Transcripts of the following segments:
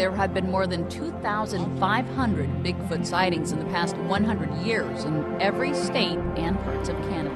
there have been more than 2,500 Bigfoot sightings in the past 100 years in every state and parts of Canada.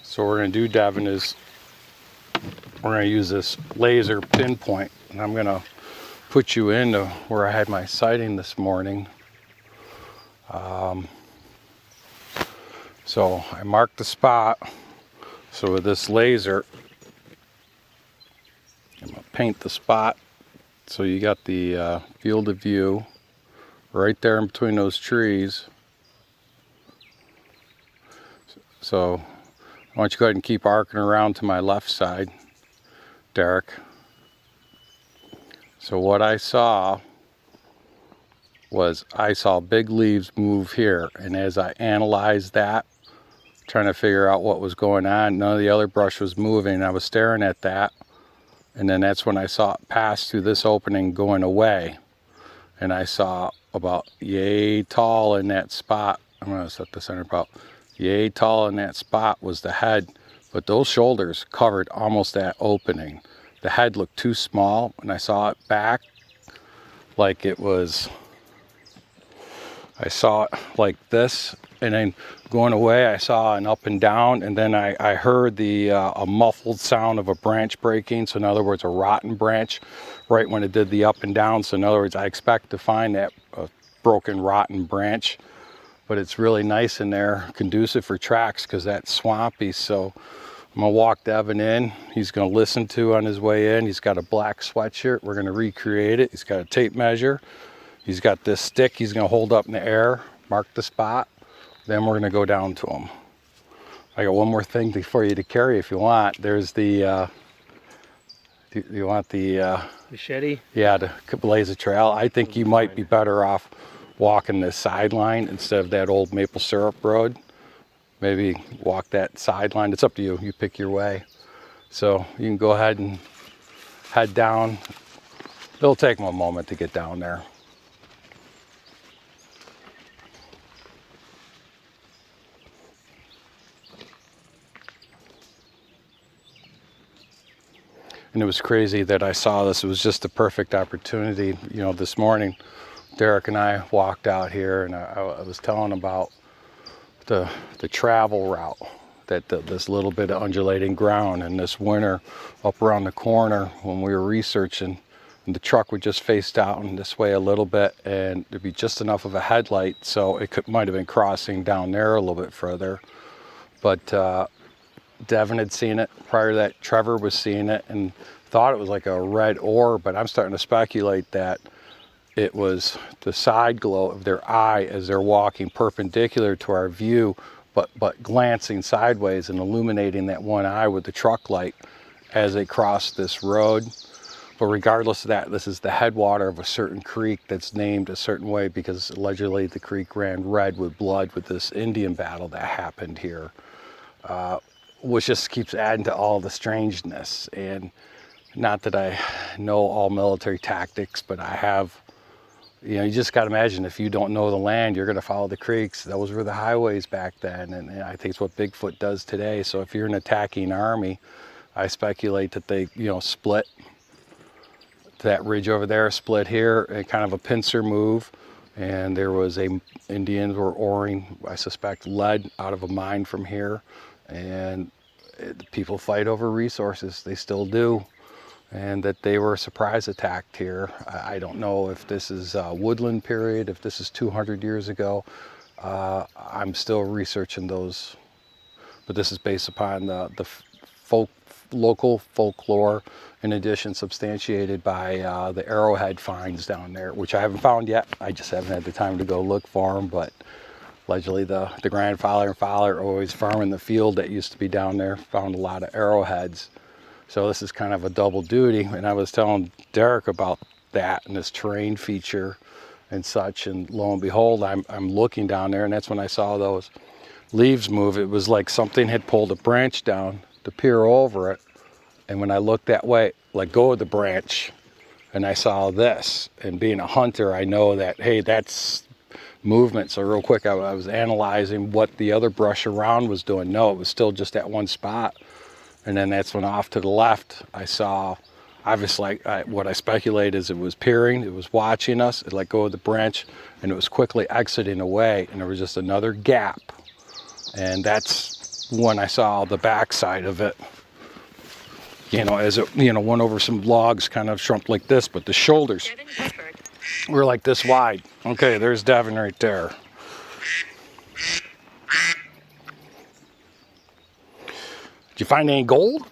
So what we're going to do, Devin, is we're going to use this laser pinpoint, and I'm going to put you into where I had my sighting this morning. So I marked the spot. So with this laser, I'm going to paint the spot. So you got the field of view right there in between those trees. So why don't you go ahead and keep arcing around to my left side, Derek. So what I saw was big leaves move here, and as I analyzed that, trying to figure out what was going on, none of the other brush was moving. I was staring at that, and then that's when I saw it pass through this opening going away, and I saw about yay tall in that spot. I'm going to set the center about yay tall in that spot was the head, but those shoulders covered almost that opening. The head looked too small, and I saw it back like it was, I saw it like this, and then going away I saw an up and down, and then I heard a muffled sound of a branch breaking. So in other words, a rotten branch right when it did the up and down. So in other words, I expect to find that broken rotten branch, but it's really nice in there, conducive for tracks because that's swampy. So I'm gonna walk Devin in. He's gonna listen to on his way in. He's got a black sweatshirt. We're gonna recreate it. He's got a tape measure. He's got this stick he's gonna hold up in the air, mark the spot. Then we're gonna go down to him. I got one more thing for you to carry if you want. There's the, do you want the machete? Yeah, to blaze a trail. I think you might be better off walking this sideline instead of that old maple syrup road. Maybe walk that sideline. It's up to you. You pick your way. So you can go ahead and head down. It'll take them a moment to get down there. And it was crazy that I saw this. It was just the perfect opportunity. You know, this morning, Derek and I walked out here, and I was telling about the travel route, that this little bit of undulating ground, and this winter up around the corner when we were researching, and the truck would just face down this way a little bit, and there'd be just enough of a headlight, so it might have been crossing down there a little bit further. But Devin had seen it prior to that. Trevor was seeing it and thought it was like a red orb, but I'm starting to speculate that it was the side glow of their eye as they're walking perpendicular to our view, but glancing sideways and illuminating that one eye with the truck light as they crossed this road. But regardless of that, this is the headwater of a certain creek that's named a certain way because allegedly the creek ran red with blood with this Indian battle that happened here, which just keeps adding to all the strangeness. And not that I know all military tactics, but I have, you know, you just got to imagine if you don't know the land, you're going to follow the creeks. Those were the highways back then, and I think it's what Bigfoot does today. So if you're an attacking army, I speculate that they, you know, split that ridge over there, split here, and kind of a pincer move. And there was Indians were oring, I suspect, lead out of a mine from here. And people fight over resources, they still do. And that they were surprise attacked here. I don't know if this is a woodland period, if this is 200 years ago. I'm still researching those, but this is based upon the local folklore, in addition substantiated by the arrowhead finds down there, which I haven't found yet. I just haven't had the time to go look for them, but allegedly the grandfather and father always farming the field that used to be down there, found a lot of arrowheads. So this is kind of a double duty, and I was telling Derek about that and this terrain feature and such, and lo and behold, I'm looking down there, and that's when I saw those leaves move. It was like something had pulled a branch down to peer over it, and when I looked that way, let go of the branch, and I saw this. And being a hunter, I know that, hey, that's movement. So real quick, I was analyzing what the other brush around was doing. No, it was still just at one spot. And then that's when off to the left, I saw, obviously, what I speculate is it was peering, it was watching us, it let go of the branch, and it was quickly exiting away, and there was just another gap. And that's when I saw the backside of it. You know, as it, you know, went over some logs, kind of shrunk like this, but the shoulders were like this wide. Okay, there's Devin right there. Did you find any gold?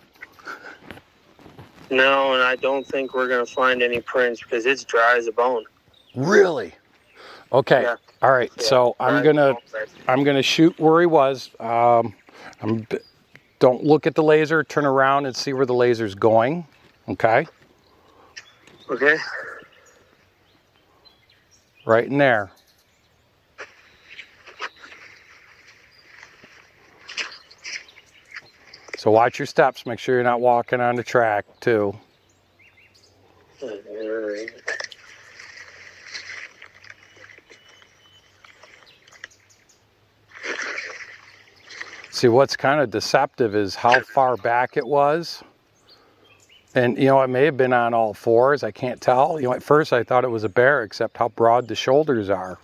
No, and I don't think we're going to find any prints because it's dry as a bone. Really? Okay. Yeah. All right. Yeah, So I'm gonna shoot where he was. Don't look at the laser. Turn around and see where the laser's going. Okay. Okay. Right in there. So watch your steps. Make sure you're not walking on the track too. All right. See, what's kind of deceptive is how far back it was. And, you know, it may have been on all fours. I can't tell. You know, at first I thought it was a bear, except how broad the shoulders are.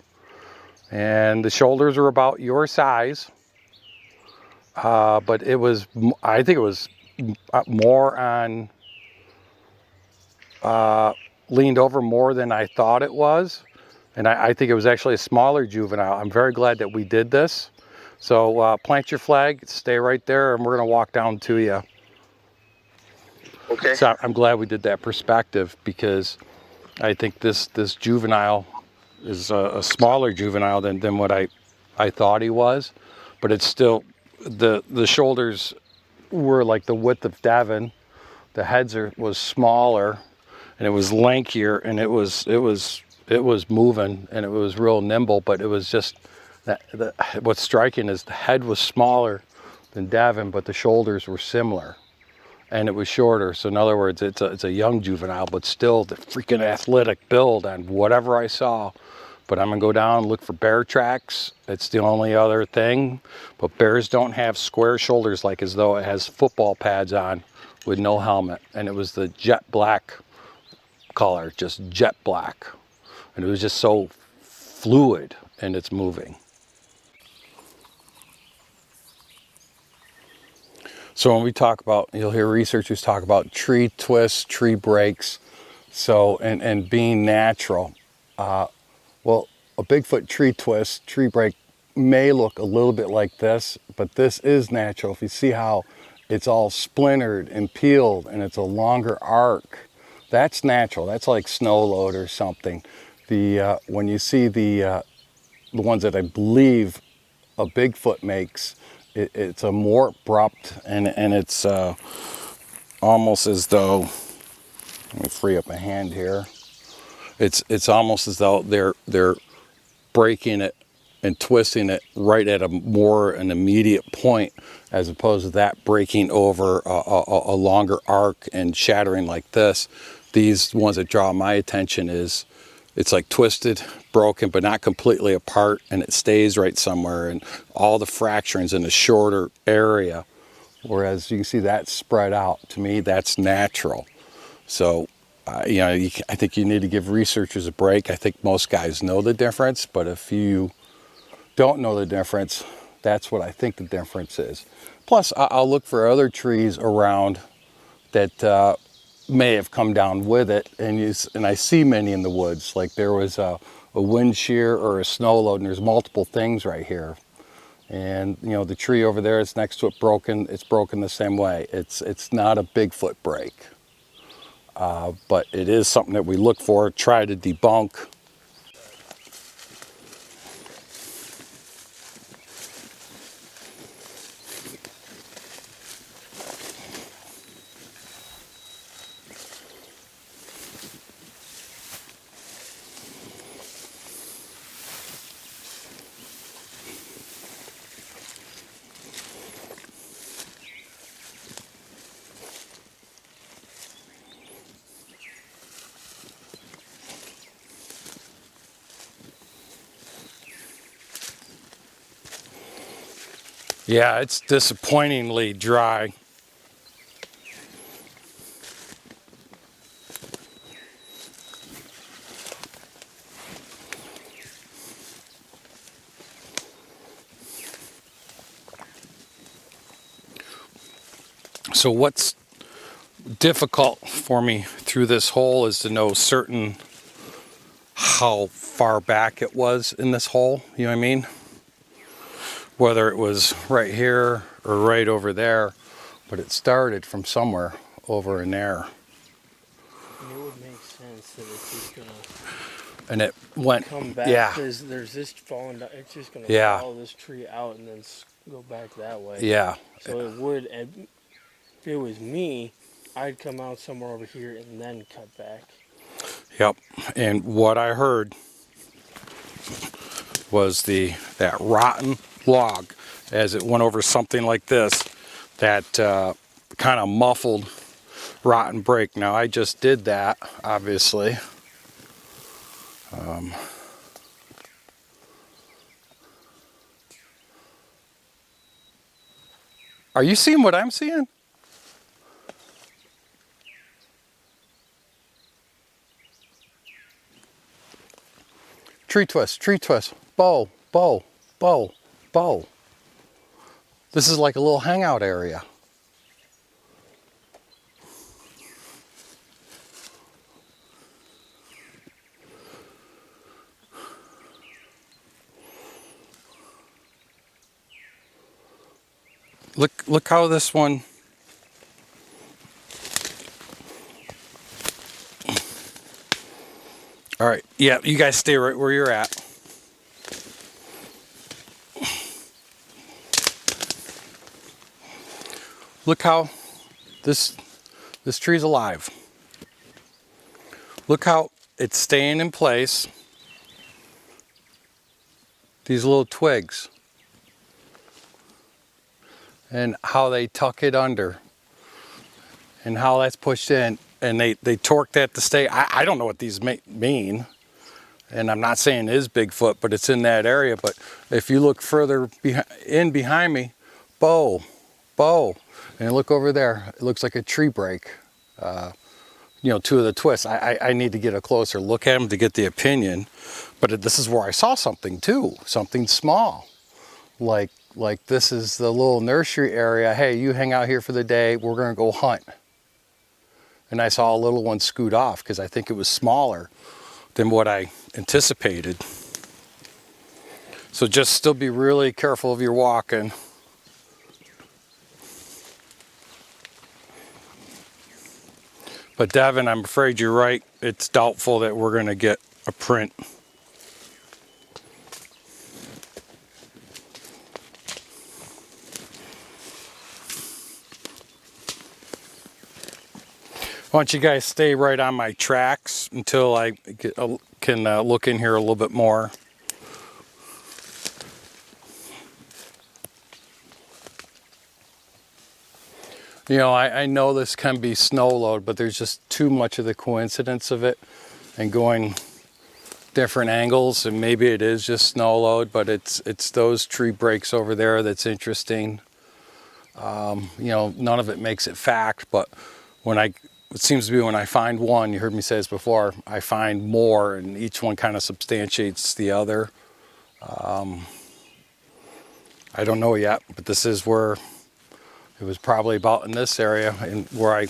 And the shoulders are about your size. But it was, I think it was more on, leaned over more than I thought it was. And I think it was actually a smaller juvenile. I'm very glad that we did this. So plant your flag, stay right there, and we're going to walk down to you. Okay. So I'm glad we did that perspective, because I think this juvenile is a smaller juvenile than what I thought he was. But it's still, the shoulders were like the width of Devin. The heads was smaller, and it was lankier, and it was moving, and it was real nimble. But it was just what's striking is the head was smaller than Devin, but the shoulders were similar, and it was shorter. So in other words, it's a young juvenile, but still the freaking athletic build on whatever I saw. But I'm gonna go down and look for bear tracks. It's the only other thing. But bears don't have square shoulders, like as though it has football pads on with no helmet. And it was the jet black color, just jet black. And it was just so fluid in its moving. So when we talk about, you'll hear researchers talk about tree twists, tree breaks, so and being natural. Well, a Bigfoot tree twist, tree break may look a little bit like this, but this is natural. If you see how it's all splintered and peeled and it's a longer arc, that's natural. That's like snow load or something. When you see the ones that I believe a Bigfoot makes, it's a more abrupt, and it's almost as though Let me free up my hand here. It's almost as though they're breaking it and twisting it right at an immediate point, as opposed to that breaking over a longer arc and shattering like this. These ones that draw my attention is it's like twisted, broken, but not completely apart, and it stays right somewhere, and all the fracturings in a shorter area, whereas you can see that spread out. To me, that's natural. So you know, I think you need to give researchers a break. I think most guys know the difference, but if you don't know the difference, that's what I think the difference is. Plus, I'll look for other trees around that may have come down with it, and I see many in the woods. Like there was a wind shear or a snow load, and there's multiple things right here. And you know, the tree over there is next to it broken. It's broken the same way. It's not a Bigfoot break. But it is something that we look for, try to debunk. Yeah, it's disappointingly dry. So what's difficult for me through this hole is to know certain how far back it was in this hole, you know what I mean? Whether it was right here or right over there, but it started from somewhere over in there. And it would make sense that it's just gonna And it went, come back, yeah, because there's this falling down. It's just gonna Yeah. follow this tree out and then go back that way. yeah, So it would. And if it was me, I'd come out somewhere over here and then cut back. yep. And what I heard was that rotten log, as it went over something like this, that kind of muffled rotten break. Now I just did that, obviously. Are you seeing what I'm seeing? Tree twist, bow, bow, bow, bow. This is like a little hangout area. Look how this one. All right, yeah, you guys stay right where you're at. Look how this tree's alive. Look how it's staying in place. These little twigs. And how they tuck it under. And how that's pushed in. And they torque that to stay. I don't know what these mean. And I'm not saying it is Bigfoot, but it's in that area. But if you look further behind me, bow. And look over there. It looks like a tree break. You know, two of the twists. I need to get a closer look at them to get the opinion. But this is where I saw something too. Something small. Like this is the little nursery area. Hey, you hang out here for the day. We're going to go hunt. And I saw a little one scoot off because I think it was smaller than what I anticipated. So just still be really careful if you're walking. But Devin, I'm afraid you're right. It's doubtful that we're going to get a print. Why don't you guys stay right on my tracks until I can look in here a little bit more. You know, I know this can be snow load, but there's just too much of the coincidence of it and going different angles, and maybe it is just snow load, but it's those tree breaks over there that's interesting. You know, none of it makes it fact, but it seems to be when I find one, you heard me say this before, I find more, and each one kind of substantiates the other. I don't know yet, but this is where it was probably about in this area, and where I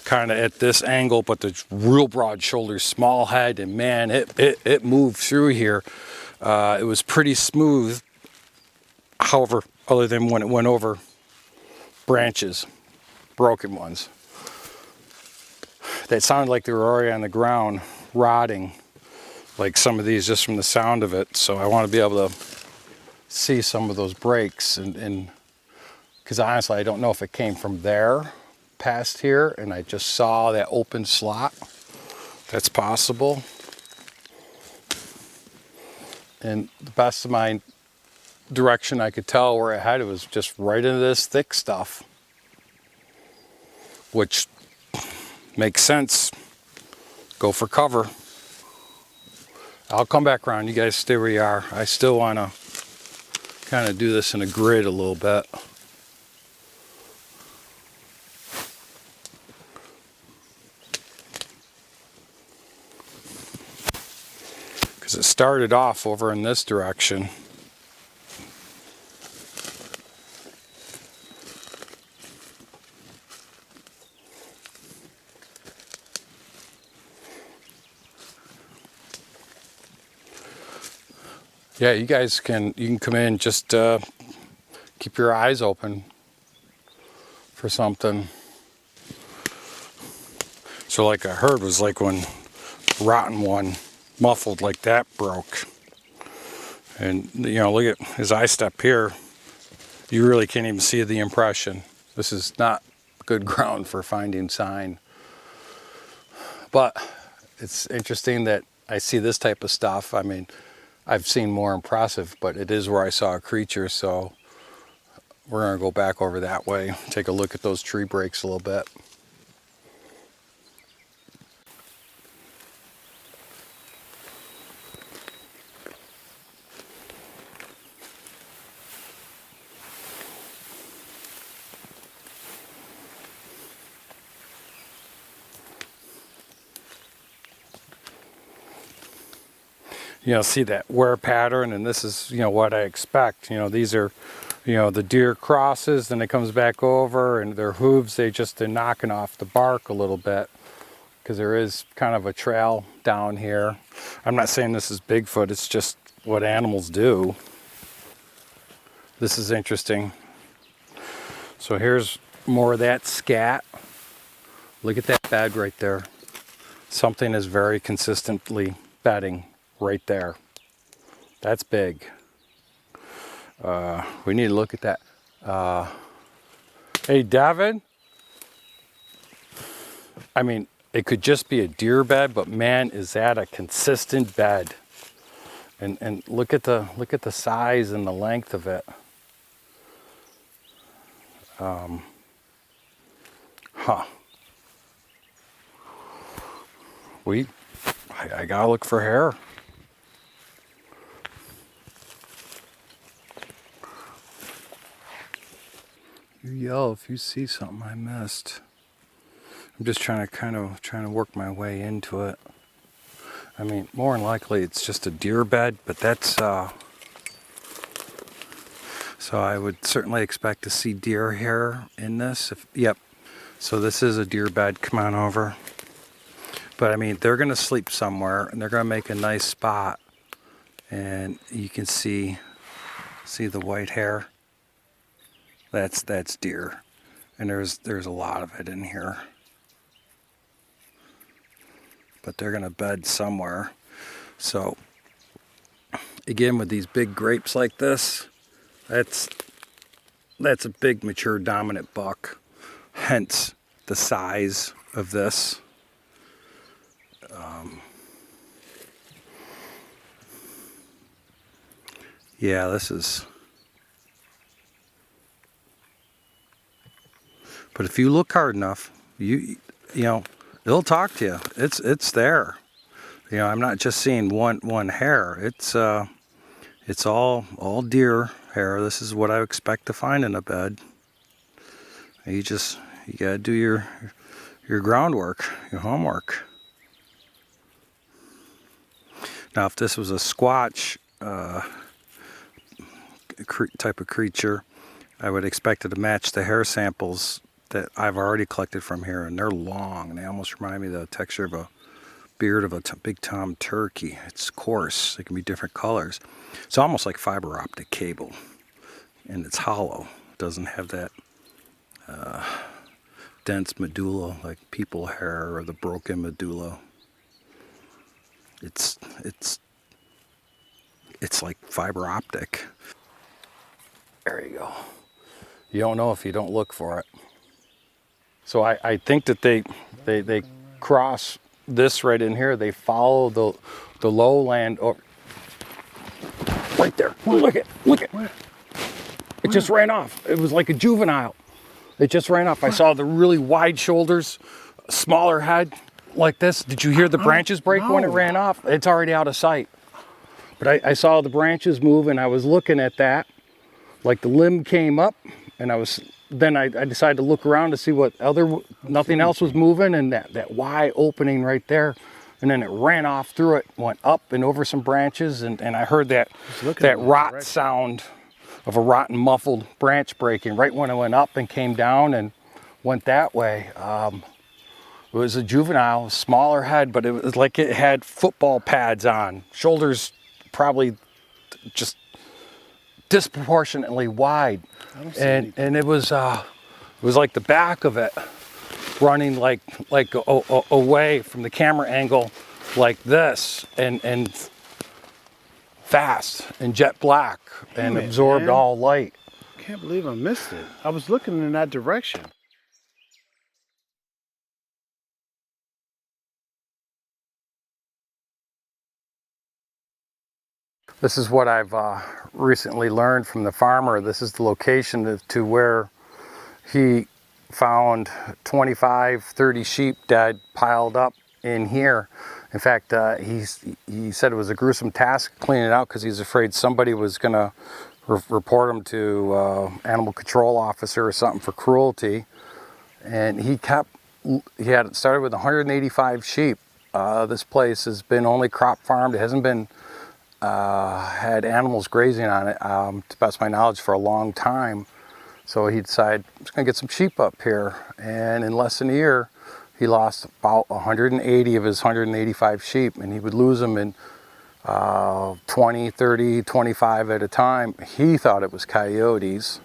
kind of at this angle, but the real broad shoulders, small head, and man, it moved through here. It was pretty smooth, however, other than when it went over branches, broken ones. That sounded like they were already on the ground, rotting, like some of these just from the sound of it. So I want to be able to see some of those breaks, and because honestly I don't know if it came from there past here and I just saw that open slot. That's possible. And the best of my direction I could tell where it headed was just right into this thick stuff, which makes sense. Go for cover. I'll come back around. You guys stay where you are. I still want to kind of do this in a grid a little bit. Because it started off over in this direction. Yeah, you guys you can come in, just keep your eyes open for something. So like I heard was like when rotten one muffled like that broke. And you know, look at as I step here, you really can't even see the impression. This is not good ground for finding sign. But it's interesting that I see this type of stuff. I mean, I've seen more impressive, but it is where I saw a creature, so we're gonna go back over that way, take a look at those tree breaks a little bit. You know, see that wear pattern, and this is, you know, what I expect. You know, these are, you know, the deer crosses, then it comes back over, and their hooves, they're knocking off the bark a little bit, because there is kind of a trail down here. I'm not saying this is Bigfoot, it's just what animals do. This is interesting. So here's more of that scat. Look at that bed right there. Something is very consistently bedding right there. That's big. We need to look at that. Hey, Devin. I mean, it could just be a deer bed, but man, is that a consistent bed. And look at the size and the length of it. I gotta look for hair. You yell if you see something I missed. I'm just trying to work my way into it. I mean, more than likely it's just a deer bed, but that's so I would certainly expect to see deer hair in this. Yep. So this is a deer bed. Come on over. But I mean, they're gonna sleep somewhere, and they're gonna make a nice spot, and you can see the white hair. That's deer, and there's a lot of it in here. But they're gonna bed somewhere. So again, with these big grapes like this, that's a big mature dominant buck. Hence the size of this. Yeah, this is. But if you look hard enough, you know, it'll talk to you. It's there. You know, I'm not just seeing one hair. It's all deer hair. This is what I expect to find in a bed. You gotta do your groundwork, your homework. Now, if this was a squatch type of creature, I would expect it to match the hair samples that I've already collected from here, and they're long, and they almost remind me of the texture of a beard of a big tom turkey. It's coarse. It can be different colors. It's almost like fiber optic cable, and it's hollow. It doesn't have that dense medulla like people hair or the broken medulla. It's like fiber optic. There you go. You don't know if you don't look for it. So I think that they cross this right in here. They follow the lowland. Oh, right there. Look it. It just ran off. It was like a juvenile. It just ran off. I saw the really wide shoulders, smaller head like this. Did you hear the branches break when it ran off? It's already out of sight. But I saw the branches move, and I was looking at that. Like the limb came up, and I decided to look around to see what nothing else was moving, and that Y opening right there. And then it ran off through it, went up and over some branches, and I heard that rot sound of a rotten muffled branch breaking right when it went up and came down and went that way. It was a juvenile, smaller head, but it was like it had football pads on, shoulders probably just disproportionately wide, and it was like the back of it running like away from the camera angle like this, and fast and jet black and absorbed all light. I can't believe I missed it. I was looking in that direction. This is what I've recently learned from the farmer. This is the location to where he found 25, 30 sheep dead piled up in here. In fact, he said it was a gruesome task cleaning it out because he's afraid somebody was going to report him to animal control officer or something for cruelty. And he had started with 185 sheep. This place has been only crop farmed. It hasn't been had animals grazing on it, to the best of my knowledge, for a long time. So he decided he's going to get some sheep up here. And in less than a year, he lost about 180 of his 185 sheep. And he would lose them in 20, 30, 25 at a time. He thought it was coyotes.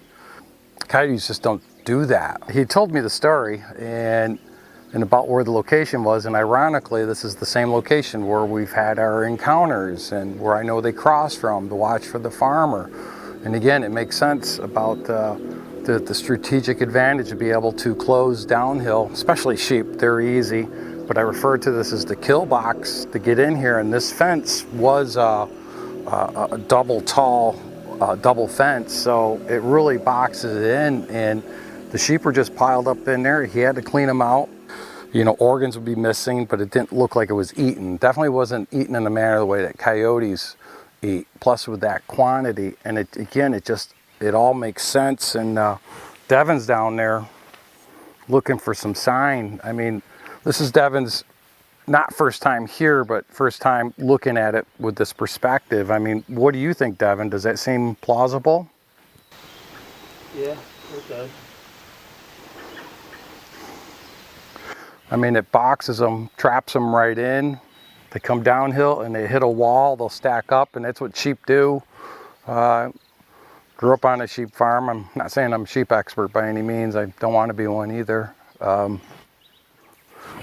Coyotes just don't do that. He told me the story and about where the location was, and ironically this is the same location where we've had our encounters and where I know they cross from to watch for the farmer. And again, it makes sense about the strategic advantage to be able to close downhill, especially sheep. They're easy, but I refer to this as the kill box to get in here, and this fence was a double fence, so it really boxes it in, and the sheep were just piled up in there. He had to clean them out. You know, organs would be missing, but it didn't look like it was eaten. Definitely wasn't eaten in the manner the way that coyotes eat, plus with that quantity. And it all makes sense. And Devin's down there looking for some sign. I mean, this is Devin's not first time here, but first time looking at it with this perspective. I mean, what do you think, Devin? Does that seem plausible? Yeah, it does. I mean, it boxes them, traps them right in. They come downhill and they hit a wall, they'll stack up, and that's what sheep do. Grew up on a sheep farm. I'm not saying I'm a sheep expert by any means. I don't want to be one either. And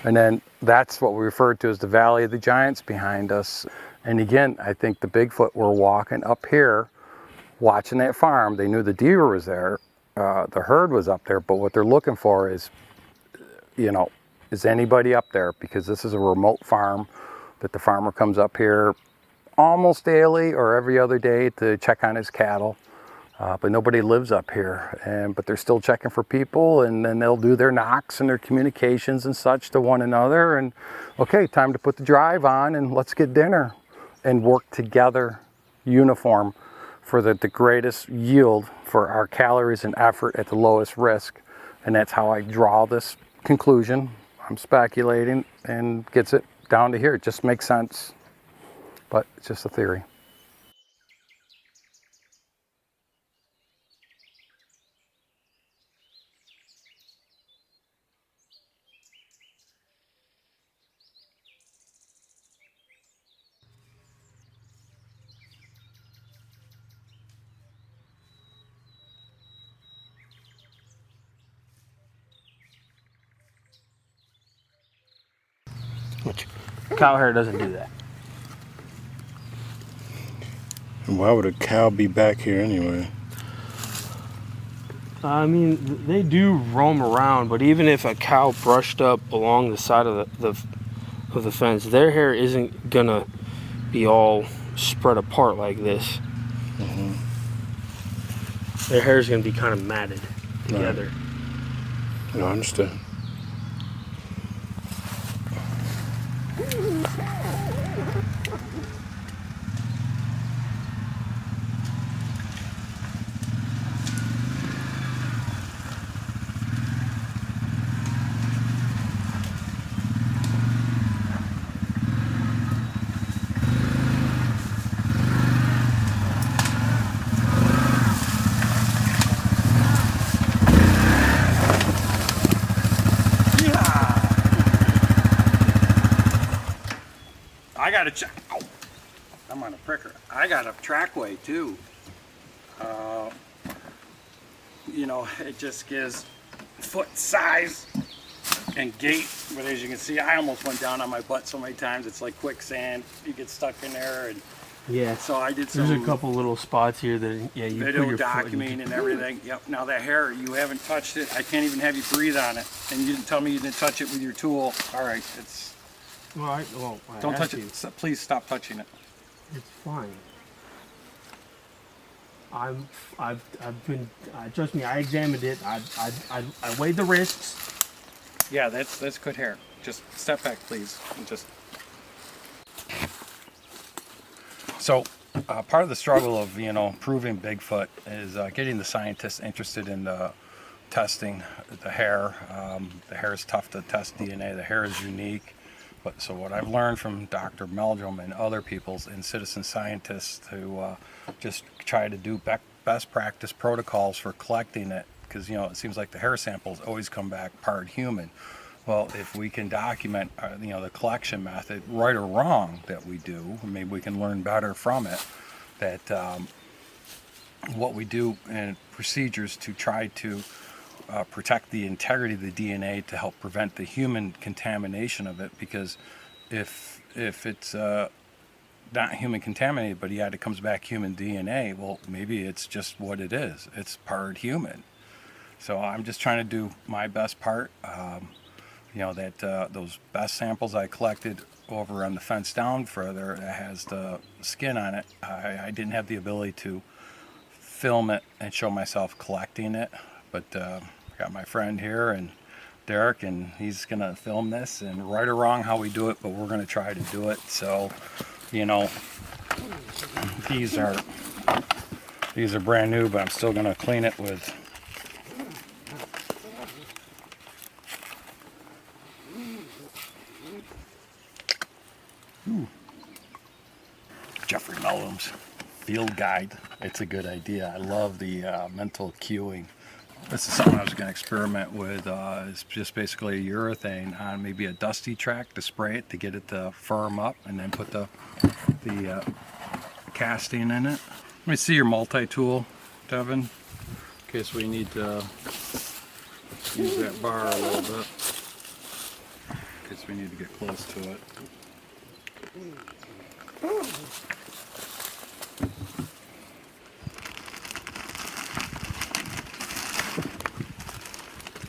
then that's what we refer to as the Valley of the Giants behind us. And again, I think the Bigfoot were walking up here, watching that farm. They knew the deer was there, the herd was up there, but what they're looking for is, you know, is anybody up there, because this is a remote farm that the farmer comes up here almost daily or every other day to check on his cattle. But nobody lives up here, but they're still checking for people, and then they'll do their knocks and their communications and such to one another, and okay, time to put the drive on and let's get dinner and work together, uniform, for the greatest yield for our calories and effort at the lowest risk. And that's how I draw this conclusion. I'm speculating, and gets it down to here. It just makes sense, but it's just a theory. Which cow hair doesn't do that. And why would a cow be back here anyway? I mean, they do roam around, but even if a cow brushed up along the side of the fence, their hair isn't gonna be all spread apart like this. Mm-hmm. Their hair is gonna be kind of matted together. Right. No, I understand. I got a check. Oh, I'm on a pricker. I got a trackway too. You know, it just gives foot size and gait. But as you can see, I almost went down on my butt so many times. It's like quicksand. You get stuck in there, and Yeah. so I did some There's a couple little spots here that you video put your documenting and everything. Yep. Now that hair, you haven't touched it. I can't even have you breathe on it, and you didn't tell me you didn't touch it with your tool. All right, it's. Well, I Don't touch asked you. it. Please stop touching it. It's fine. I've been. Trust me, I examined it. I weighed the risks. Yeah, that's good hair. Just step back, please. And just. So, part of the struggle of proving Bigfoot is getting the scientists interested in the testing the hair. The hair is tough to test DNA. The hair is unique. But so what I've learned from Dr. Meldrum and other people and citizen scientists to just try to do best practice protocols for collecting it, because it seems like the hair samples always come back part human. Well, if we can document the collection method, right or wrong, that we do, maybe we can learn better from it. That what we do and procedures to try to protect the integrity of the DNA to help prevent the human contamination of it, because if it's not human contaminated, but yet it comes back human DNA, well, maybe it's just what it is. It's part human. So I'm just trying to do my best part. Those best samples I collected over on the fence down further that has the skin on it, I didn't have the ability to film it and show myself collecting it, but I got my friend here and Derek, and he's gonna film this, and right or wrong how we do it, but we're gonna try to do it. So these are brand new, but I'm still gonna clean it with Jeffrey Meldrum's field guide. It's a good idea. I love the mental cueing. This is something I was going to experiment with. It's just basically urethane on maybe a dusty track to spray it to get it to firm up, and then put the casting in it. Let me see your multi-tool, Devin, in case we need to use that bar a little bit. In case we need to get close to it.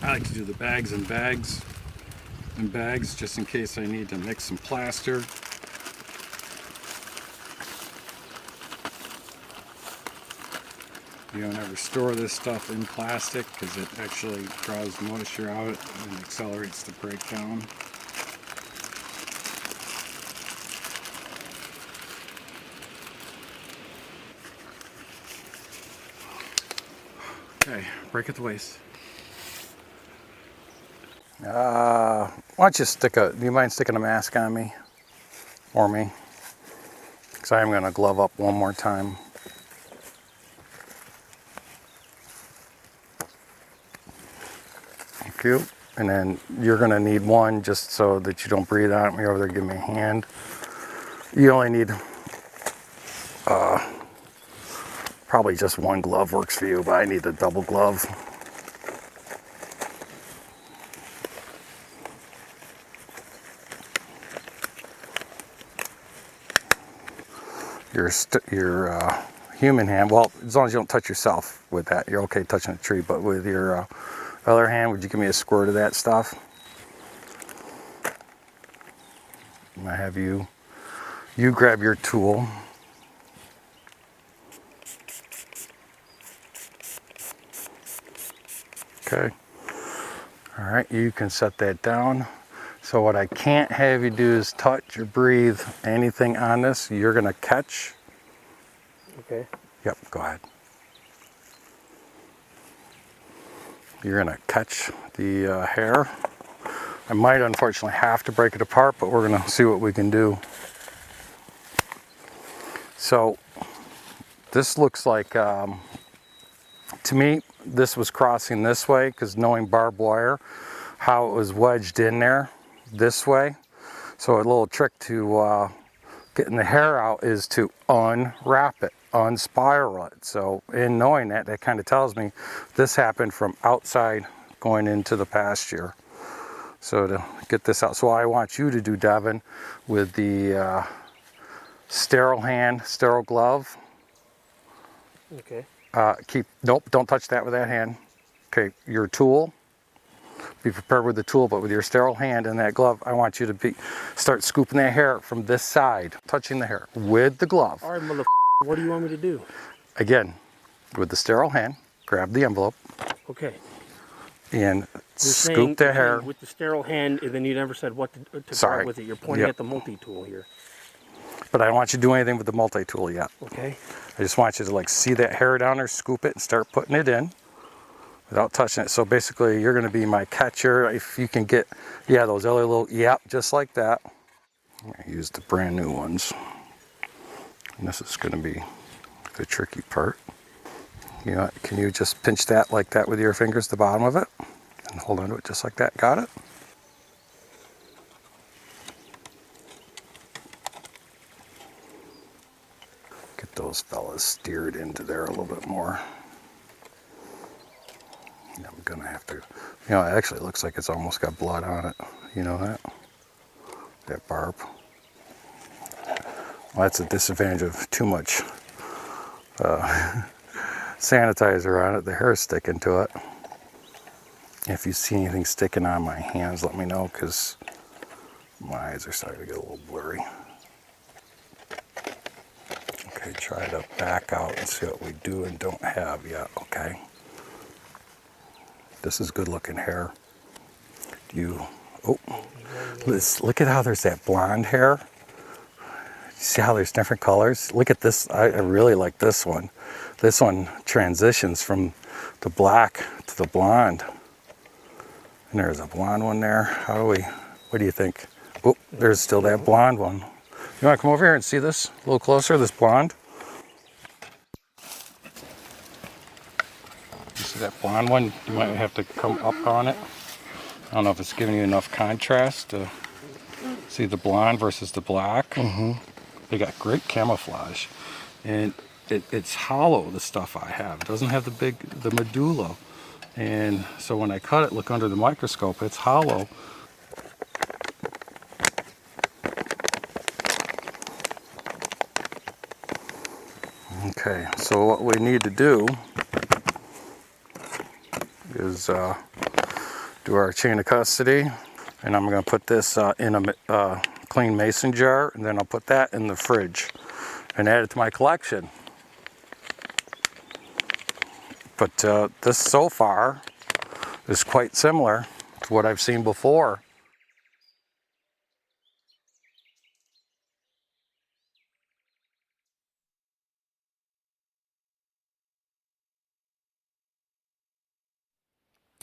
I like to do the bags and bags in bags just in case I need to mix some plaster. You don't ever store this stuff in plastic because it actually draws moisture out and accelerates the breakdown. Okay, break at the waist. Why don't you do you mind sticking a mask on me? For me? Because I am going to glove up one more time. Thank you. And then you're going to need one just so that you don't breathe on me over there. Give me a hand. You only need probably just one glove works for you, but I need a double glove. Your human hand, well, as long as you don't touch yourself with that, you're okay touching the tree, but with your other hand, would you give me a squirt of that stuff? I have you grab your tool. Okay. All right, you can set that down. So what I can't have you do is touch or breathe anything on this. You're gonna catch. Okay. Yep, go ahead. You're gonna catch the hair. I might unfortunately have to break it apart, but we're gonna see what we can do. So this looks like, to me, this was crossing this way because knowing barbed wire, how it was wedged in there this way. So a little trick to getting the hair out is to unwrap it, unspiral it. So in knowing that, that kind of tells me this happened from outside going into the pasture. So to get this out, so I want you to do, Devin, with the sterile hand, sterile glove. Okay. Nope, don't touch that with that hand. Okay, your tool. Be prepared with the tool, but with your sterile hand and that glove, I want you to start scooping that hair from this side, touching the hair with the glove. All right, motherfucker, what do you want me to do? Again, with the sterile hand, grab the envelope. Okay. And scoop the hair. With the sterile hand, and then you never said what to Sorry. grab with it. You're pointing Yep. at the multi-tool here. But I don't want you to do anything with the multi-tool yet. Okay. I just want you to like see that hair down there, scoop it, and start putting it in without touching it. So basically, you're going to be my catcher. If you can get, yeah, those other little, yep, just like that. I'm going to use the brand new ones. And this is going to be the tricky part. You know, can you just pinch that like that with your fingers, the bottom of it, and hold on to it just like that? Got it? Get those fellas steered into there a little bit more. I'm gonna have to, you know, it actually looks like it's almost got blood on it. You know that? That barb. Well, that's a disadvantage of too much sanitizer on it. The hair's sticking to it. If you see anything sticking on my hands, let me know, because my eyes are starting to get a little blurry. Okay, try to back out and see what we do and don't have yet, okay? This is good looking hair. Look at how there's that blonde hair. See how there's different colors? Look at this, I really like this one. This one transitions from the black to the blonde. And there's a blonde one there. What do you think? Oh, there's still that blonde one. You wanna come over here and see this a little closer, this blonde? You see that blonde one? You might have to come up on it. I don't know if it's giving you enough contrast to see the blonde versus the black. Mm-hmm. They got great camouflage. And it's hollow, the stuff I have. It doesn't have the medulla. And so when I cut it, look under the microscope, it's hollow. Okay, so what we need to do is do our chain of custody. And I'm going to put this in a clean mason jar, and then I'll put that in the fridge and add it to my collection. But this so far is quite similar to what I've seen before.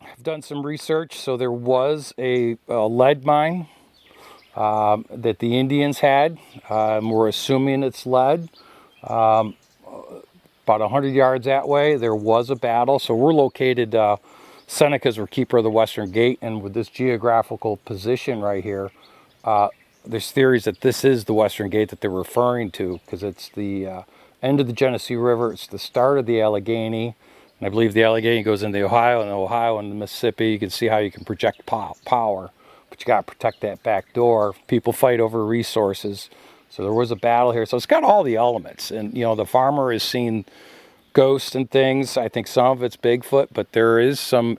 I've done some research. So there was a lead mine that the Indians had. We're assuming it's lead. About 100 yards that way, there was a battle. So we're located, Seneca's were keeper of the Western Gate, and with this geographical position right here, there's theories that this is the Western Gate that they're referring to, because it's the end of the Genesee River, it's the start of the Allegheny, and I believe the Allegheny goes into Ohio, and Ohio and the Mississippi. You can see how you can project power, but you got to protect that back door. People fight over resources. So there was a battle here. So it's got all the elements, and you know, the farmer has seen ghosts and things. I think some of it's Bigfoot, but there is some,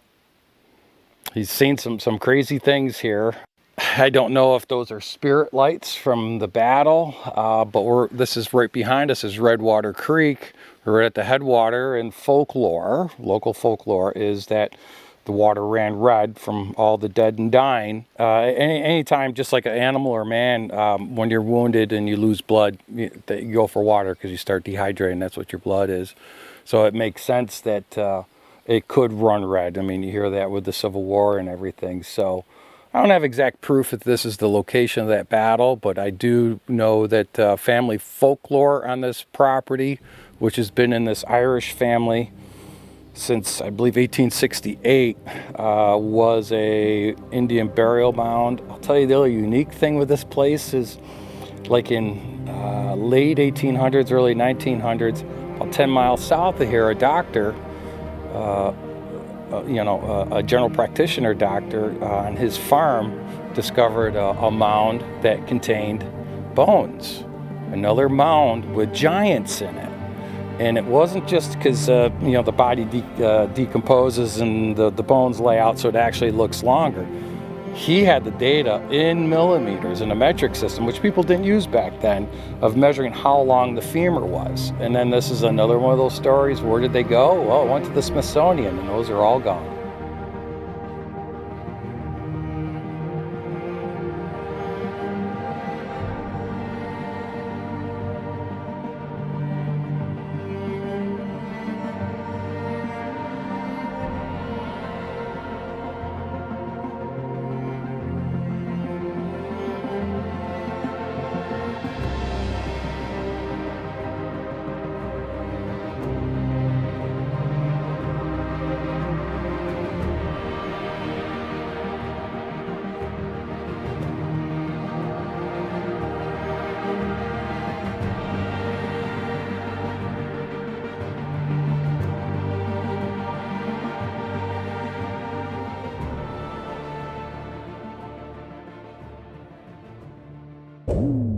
he's seen some crazy things here. I don't know if those are spirit lights from the battle, but this is right behind us is Redwater Creek. We're at the headwater, and folklore, local folklore, is that the water ran red from all the dead and dying. Anytime, just like an animal or man, when you're wounded and you lose blood, you go for water because you start dehydrating. That's what your blood is. So it makes sense that it could run red. I mean, you hear that with the Civil War and everything. So I don't have exact proof that this is the location of that battle, but I do know that family folklore on this property, which has been in this Irish family since I believe 1868, was a Indian burial mound. I'll tell you the other unique thing with this place is, like in late 1800s, early 1900s, about 10 miles south of here, a doctor, a general practitioner doctor on his farm discovered a mound that contained bones, another mound with giants in it. And it wasn't just because the body decomposes and the bones lay out, so it actually looks longer. He had the data in millimeters in a metric system, which people didn't use back then, of measuring how long the femur was. And then this is another one of those stories. Where did they go? Well, it went to the Smithsonian, and those are all gone. You